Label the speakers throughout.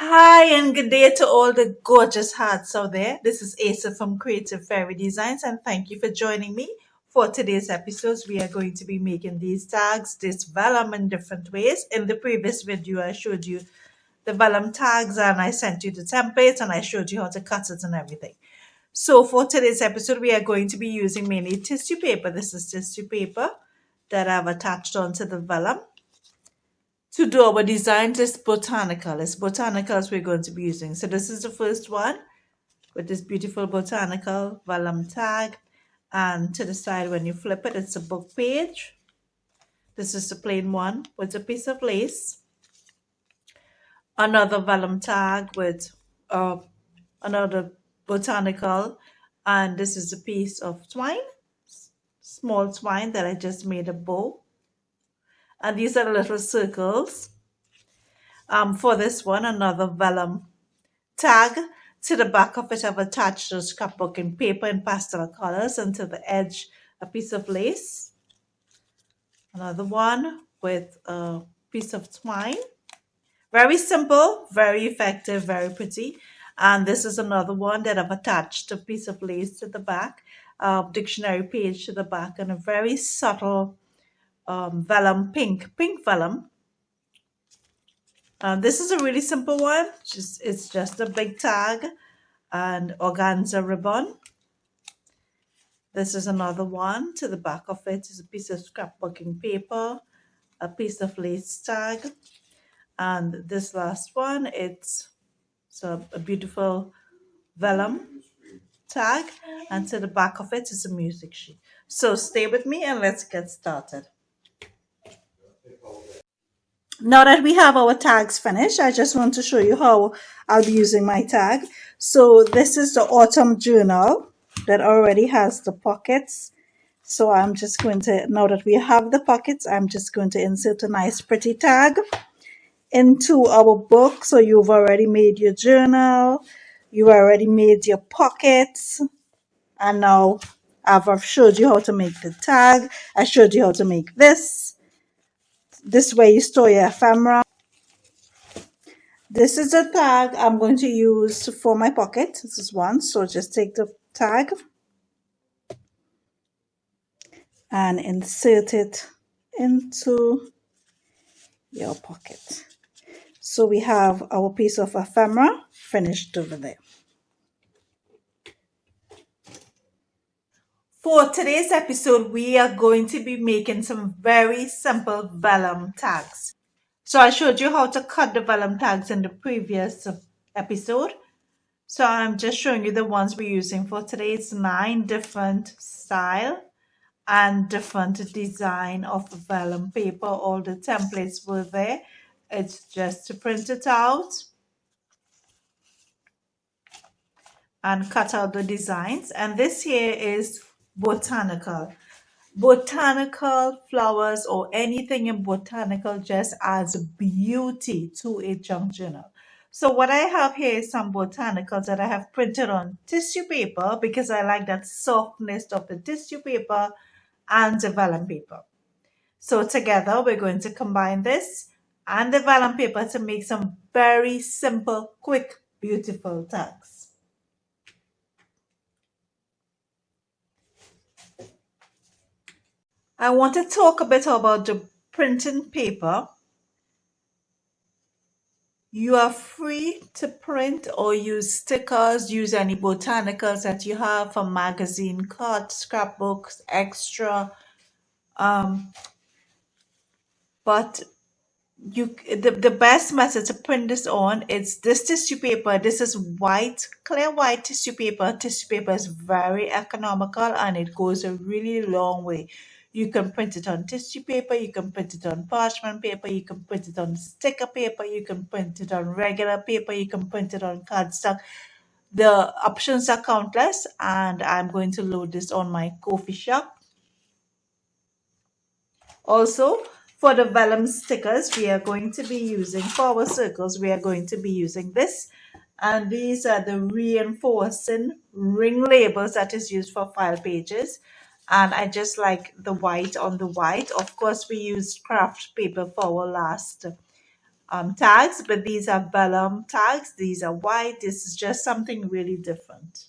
Speaker 1: Hi and good day to all the gorgeous hearts out there. This is Asa from Creative Fairy Designs and thank you for joining me for today's episodes. We are going to be making these tags, this vellum in different ways. In the previous video, I showed you the vellum tags and I sent you the templates and I showed you how to cut it and everything. So for today's episode, we are going to be using mainly tissue paper. This is tissue paper that I've attached onto the vellum. To do our designs is botanical. It's botanicals we're going to be using. So this is the first one with this beautiful botanical vellum tag. And to the side, when you flip it, it's a book page. This is the plain one with a piece of lace. Another vellum tag with another botanical. And this is a piece of twine, small twine that I just made a bow. And these are the little circles. For this one, another vellum tag. To the back of it, I've attached a scrapbooking paper in pastel colors, and to the edge, a piece of lace. Another one with a piece of twine. Very simple, very effective, very pretty. And this is another one that I've attached a piece of lace to the back, dictionary page to the back, and a very subtle vellum, pink vellum. This is a really simple one. It's just a big tag and organza ribbon. This is another one. To the back of it is a piece of scrapbooking paper, a piece of lace tag, and this last one, it's a beautiful vellum tag, and to the back of it is a music sheet. So stay with me and let's get started. Now that we have our tags finished, I just want to show you how I'll be using my tag. So this is the autumn journal that already has the pockets. So I'm just going to, now that we have the pockets, I'm just going to insert a nice pretty tag into our book. So you've already made your journal, you already made your pockets, and now I've showed you how to make the tag. I showed you how to make this. This way you store your ephemera. This is a tag I'm going to use for my pocket. This is one. So just take the tag and insert it into your pocket. So we have our piece of ephemera finished over there. For today's episode, we are going to be making some very simple vellum tags. So I showed you how to cut the vellum tags in the previous episode. So I'm just showing you the ones we're using for today. It's 9 different style and different design of vellum paper. All the templates were there. It's just to print it out and cut out the designs. And this here is botanical flowers or anything in botanical just adds beauty to a junk journal. So what I have here is some botanicals that I have printed on tissue paper because I like that softness of the tissue paper and the vellum paper. So together we're going to combine this and the vellum paper to make some very simple, quick, beautiful tags. I want to talk a bit about the printing paper. You are free to print or use stickers, use any botanicals that you have from magazine cut, scrapbooks, extra. But the best method to print this on is this tissue paper. This is white, clear white tissue paper. Tissue paper is very economical and it goes a really long way. You can print it on tissue paper, you can print it on parchment paper, you can print it on sticker paper, you can print it on regular paper, you can print it on cardstock. The options are countless, and I'm going to load this on my coffee shop. Also, for the vellum stickers, we are going to be using, for our circles, we are going to be using this. And these are the reinforcing ring labels that is used for file pages. And I just like the white on the white. Of course, we used craft paper for our last tags, but these are vellum tags. These are white. This is just something really different.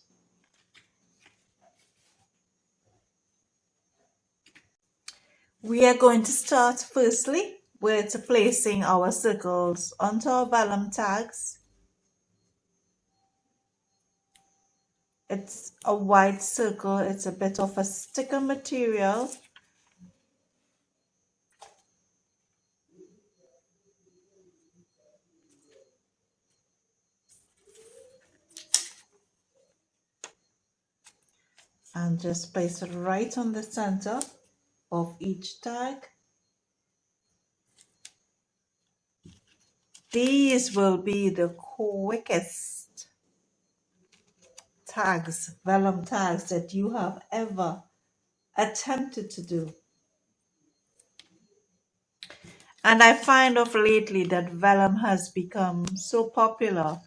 Speaker 1: We are going to start firstly with placing our circles onto our vellum tags. It's a white circle. It's a bit of a sticker material. And just place it right on the center of each tag. These will be the quickest tags, vellum tags that you have ever attempted to do. And I find of lately that vellum has become so popular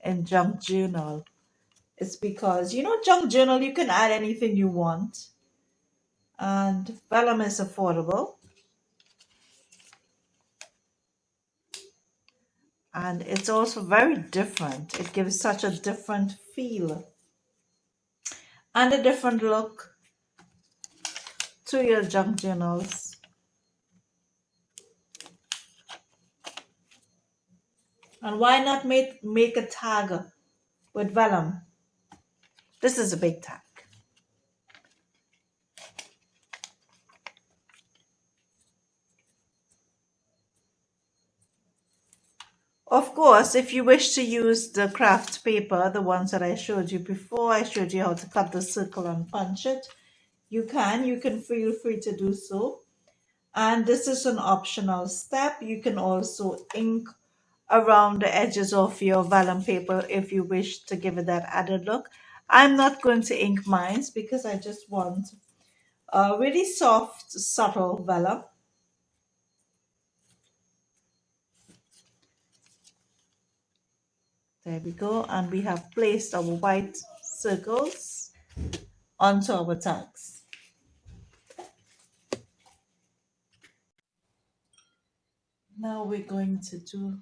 Speaker 1: in junk journal. It's because, junk journal, you can add anything you want. And vellum is affordable. And it's also very different. It gives such a different feel and a different look to your junk journals. And why not make a tag with vellum? This is a big tag. Of course, if you wish to use the craft paper, the ones that I showed you before, I showed you how to cut the circle and punch it. You can feel free to do so. And this is an optional step. You can also ink around the edges of your vellum paper if you wish to give it that added look. I'm not going to ink mine because I just want a really soft, subtle vellum. There we go. And we have placed our white circles onto our tags. Now we're going to do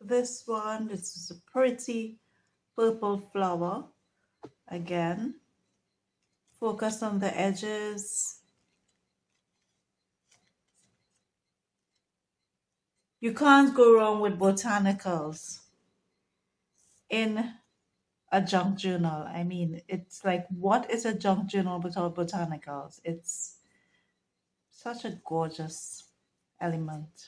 Speaker 1: this one. This is a pretty purple flower. Again, focus on the edges. You can't go wrong with botanicals in a junk journal. I mean, it's like, what is a junk journal without botanicals? It's such a gorgeous element.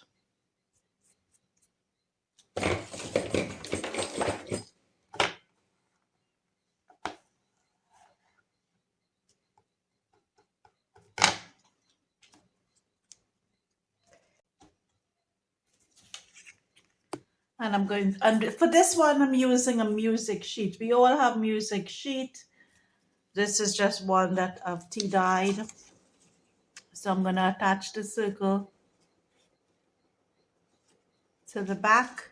Speaker 1: And for this one, I'm using a music sheet. We all have music sheet. This is just one that I've tea dyed. So I'm going to attach the circle to the back.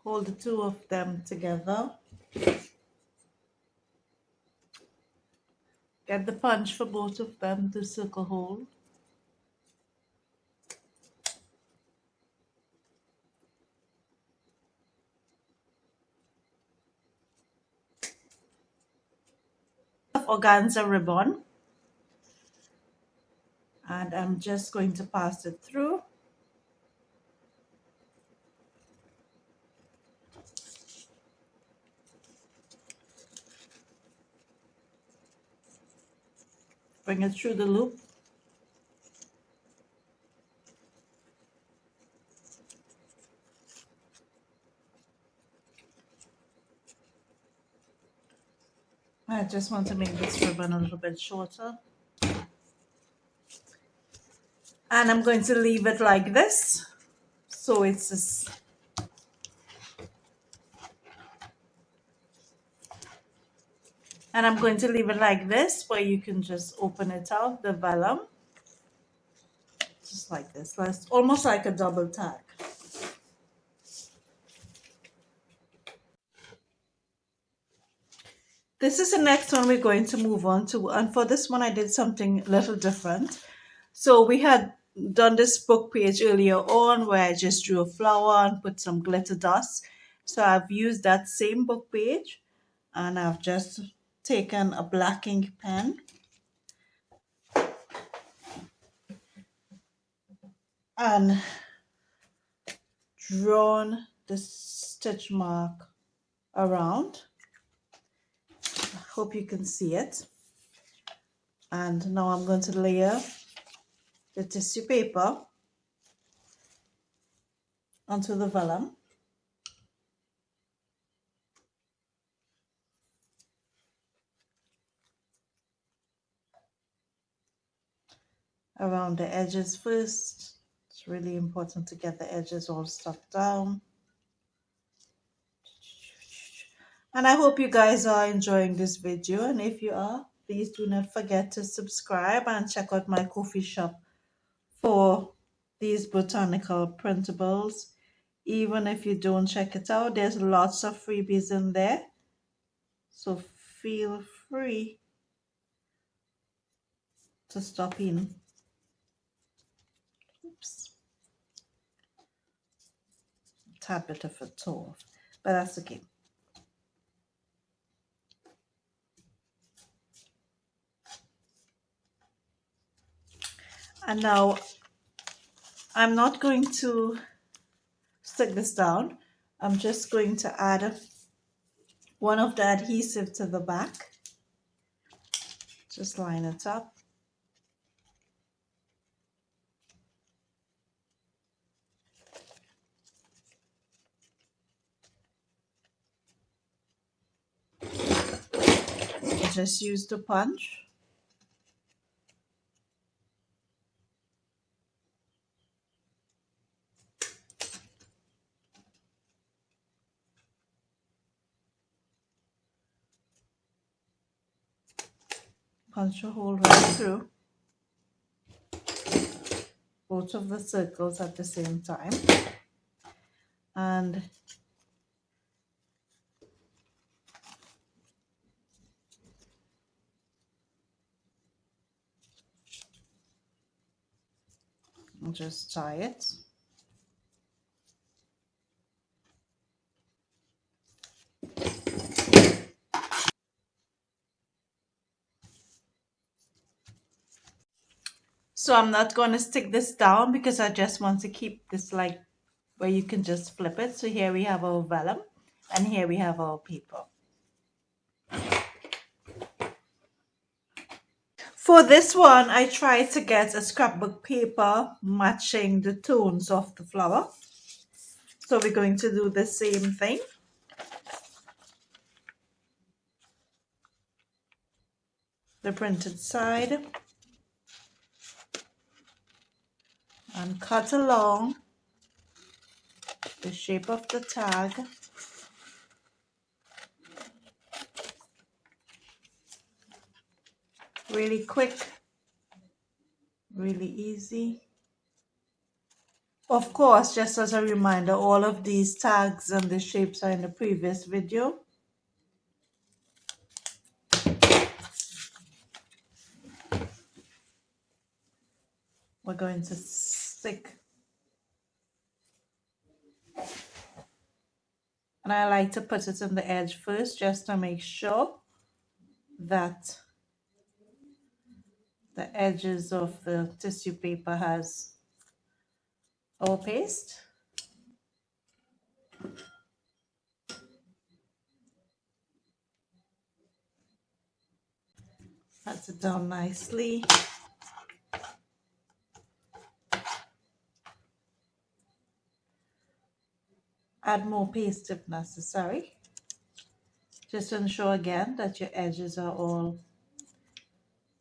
Speaker 1: Hold the two of them together. Get the punch for both of them to circle hole. Organza ribbon, and I'm just going to pass it through. Bring it through the loop. I just want to make this ribbon a little bit shorter. And I'm going to leave it like this. So it's this. And I'm going to leave it like this, where you can just open it out, the vellum. Just like this. It's almost like a double tag. This is the next one we're going to move on to. And for this one, I did something a little different. So we had done this book page earlier on where I just drew a flower and put some glitter dust. So I've used that same book page and I've just taken a black ink pen and drawn the stitch mark around. I hope you can see it. And now I'm going to layer the tissue paper onto the vellum. Around the edges first. It's really important to get the edges all stuck down. And I hope you guys are enjoying this video, and if you are, please do not forget to subscribe and check out my coffee shop for these botanical printables. Even if you don't check it out, there's lots of freebies in there, so feel free to stop in. Oops, a tad bit of a toe, but that's okay. And now I'm not going to stick this down. I'm just going to add one of the adhesive to the back. Just line it up. Just use the punch. Punch a hole right through both of the circles at the same time, and just tie it. So I'm not going to stick this down because I just want to keep this like where you can just flip it. So here we have our vellum and here we have our paper. For this one, I tried to get a scrapbook paper matching the tones of the flower. So we're going to do the same thing. The printed side. And cut along the shape of the tag. Really quick, really easy. Of course, just as a reminder, all of these tags and the shapes are in the previous video. We're going to stick. And I like to put it on the edge first just to make sure that the edges of the tissue paper has our paste. Pat it down nicely. Add more paste if necessary. Just ensure again that your edges are all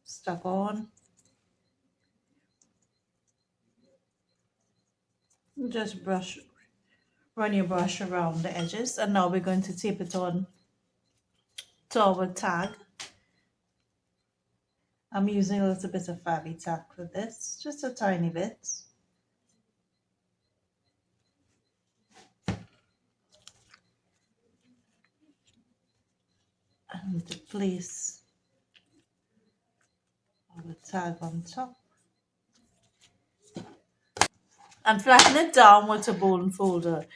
Speaker 1: stuck on. Just run your brush around the edges, and now we're going to tape it on to our tag. I'm using a little bit of Fabi tack for this, just a tiny bit. And to place our tag on top. and flatten it down with a bone folder.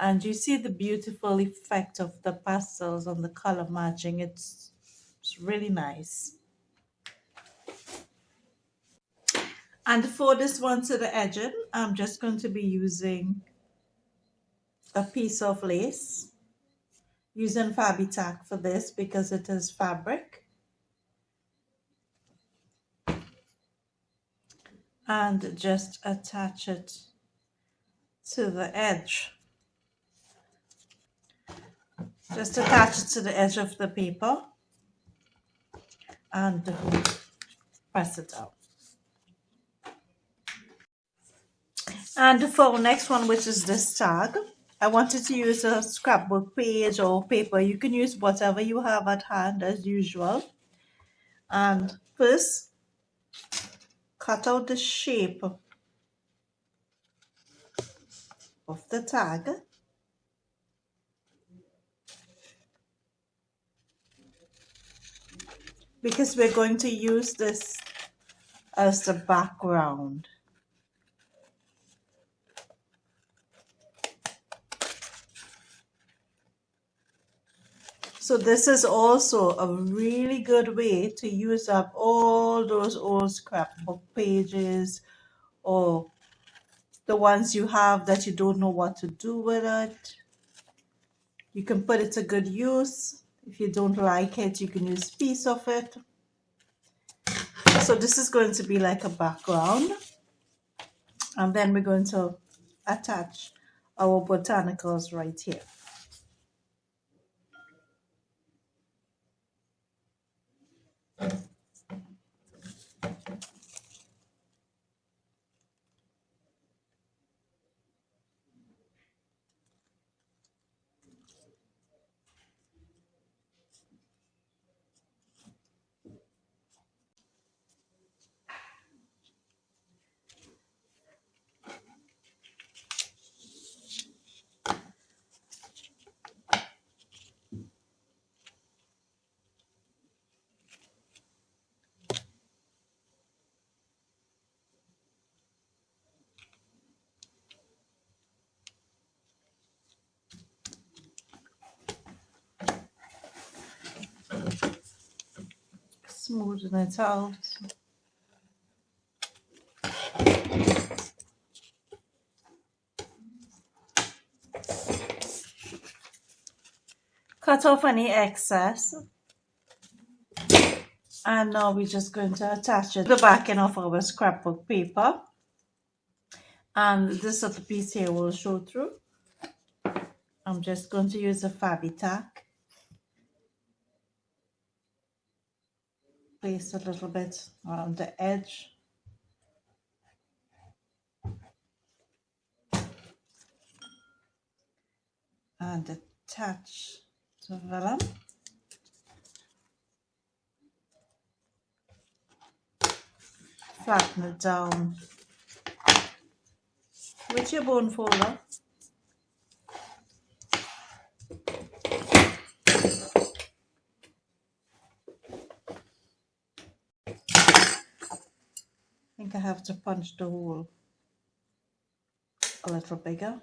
Speaker 1: And you see the beautiful effect of the pastels and the color matching. It's really nice. And for this one to the edging, I'm just going to be using a piece of lace, using Fabi-Tac for this because it is fabric, and just attach it to the edge. Just attach it to the edge of the paper and press it out. And for our next one, which is this tag, I wanted to use a scrapbook page or paper. You can use whatever you have at hand as usual. And first, cut out the shape of the tag. Because we're going to use this as the background. So this is also a really good way to use up all those old scrapbook pages or the ones you have that you don't know what to do with it. You can put it to good use. If you don't like it, you can use a piece of it. So this is going to be like a background. And then we're going to attach our botanicals right here. Smoothen it out. Cut off any excess. And now we're just going to attach it to the backing of our scrapbook paper. And this little piece here will show through. I'm just going to use a Fabi-Tac. Place a little bit around the edge. And attach the vellum. Flatten it down with your bone folder. I think I have to punch the hole a little bigger.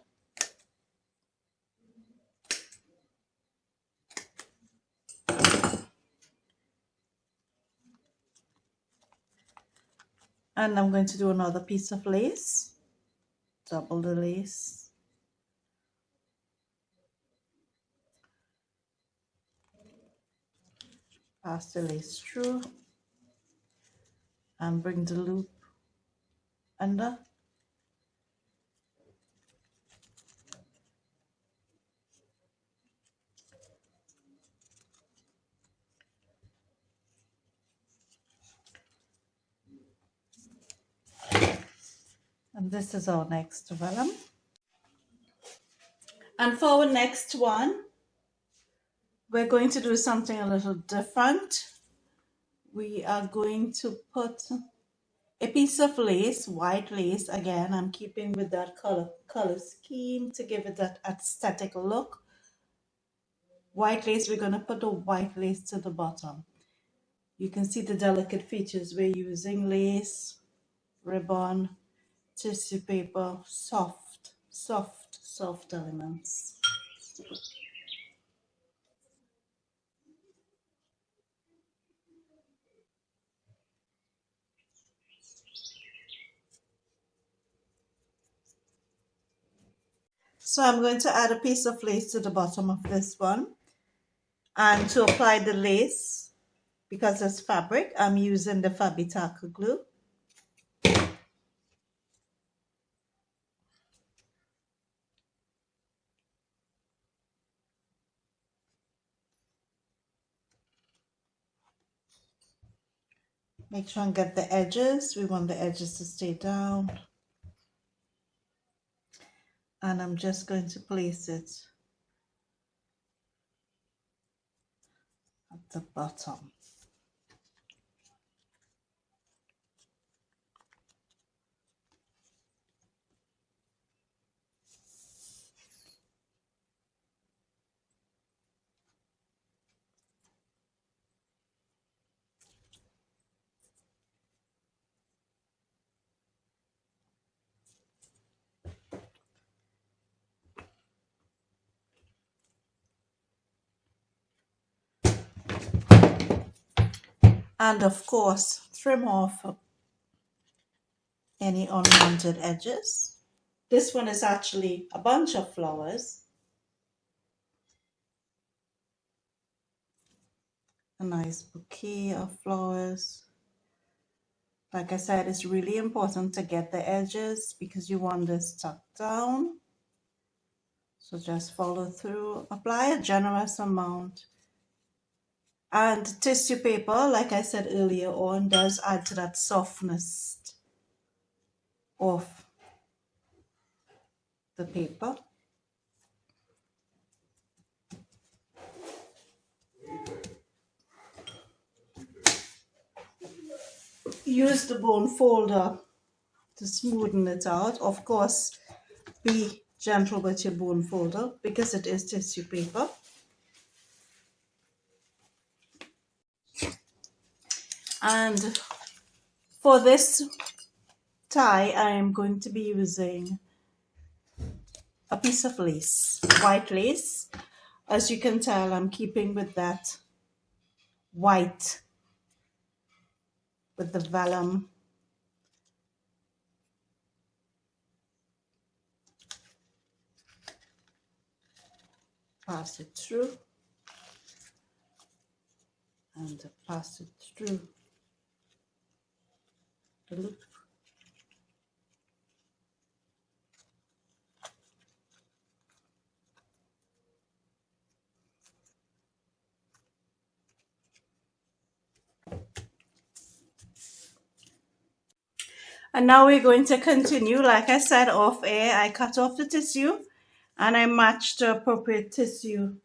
Speaker 1: And I'm going to do another piece of lace. Double the lace. Pass the lace through. And bring the loop under. And this is our next vellum. And for our next one, we're going to do something a little different. We are going to put a piece of lace, white lace. Again, I'm keeping with that color scheme to give it that aesthetic look. White lace, we're going to put the white lace to the bottom. You can see the delicate features. We're using lace, ribbon, tissue paper, soft elements. So I'm going to add a piece of lace to the bottom of this one. And to apply the lace, because it's fabric, I'm using the Fabi-Taco glue. Make sure and get the edges. We want the edges to stay down. And I'm just going to place it at the bottom. And of course, trim off any unwanted edges. This one is actually a bunch of flowers. A nice bouquet of flowers. Like I said, it's really important to get the edges because you want this tucked down. So just follow through. Apply a generous amount. And tissue paper, like I said earlier on, does add to that softness of the paper. Use the bone folder to smoothen it out. Of course, be gentle with your bone folder because it is tissue paper. And for this tie, I am going to be using a piece of lace, white lace. As you can tell, I'm keeping with that white with the vellum. Pass it through and pass it through the loop. And now we're going to continue. Like I said off air, I cut off the tissue and I matched the appropriate tissue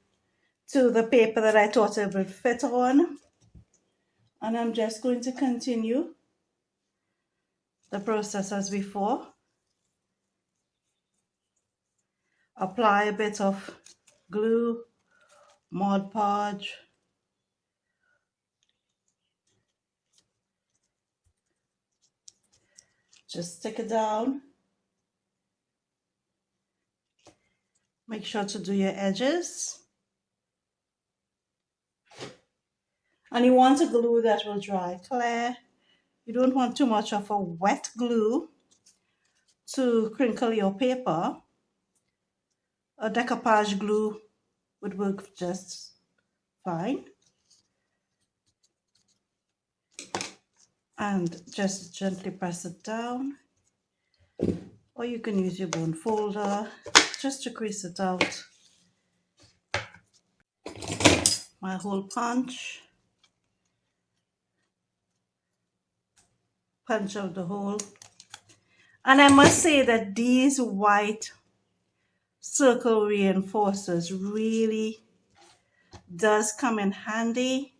Speaker 1: to the paper that I thought it would fit on. And I'm just going to continue the process as before. Apply a bit of glue, Mod Podge. Just stick it down. Make sure to do your edges. And you want a glue that will dry clear. You don't want too much of a wet glue to crinkle your paper. A decoupage glue would work just fine. And just gently press it down. Or you can use your bone folder just to crease it out. My hole punch. Punch out the hole. And I must say that these white circle reinforcers really does come in handy.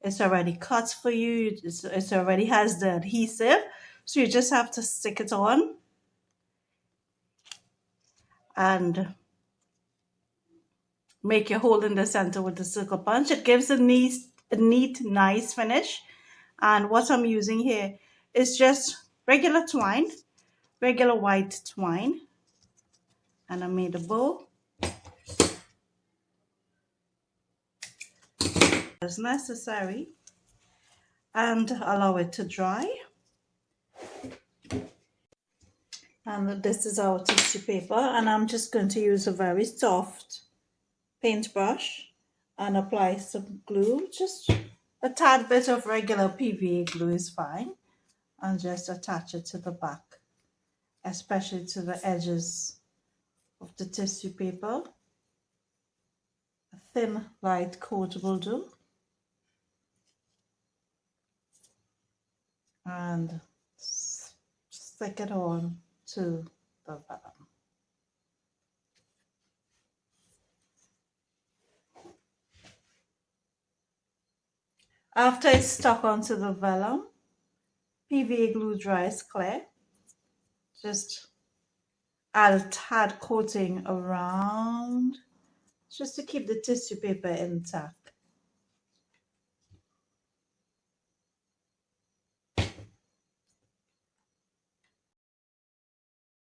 Speaker 1: It's already cut for you. It already has the adhesive. So you just have to stick it on. And make your hole in the center with the circle punch. It gives a neat, nice finish. And what I'm using here is just regular twine. regular white twine, and I made a bow as necessary and allow it to dry. And this is our tissue paper, and I'm just going to use a very soft paintbrush and apply some glue. Just a tad bit of regular PVA glue is fine, and just attach it to the back, especially to the edges of the tissue paper. A thin light coat will do, and stick it on to the vellum. After it's stuck onto the vellum, PVA glue dries clear. Just add a tad coating around just to keep the tissue paper intact.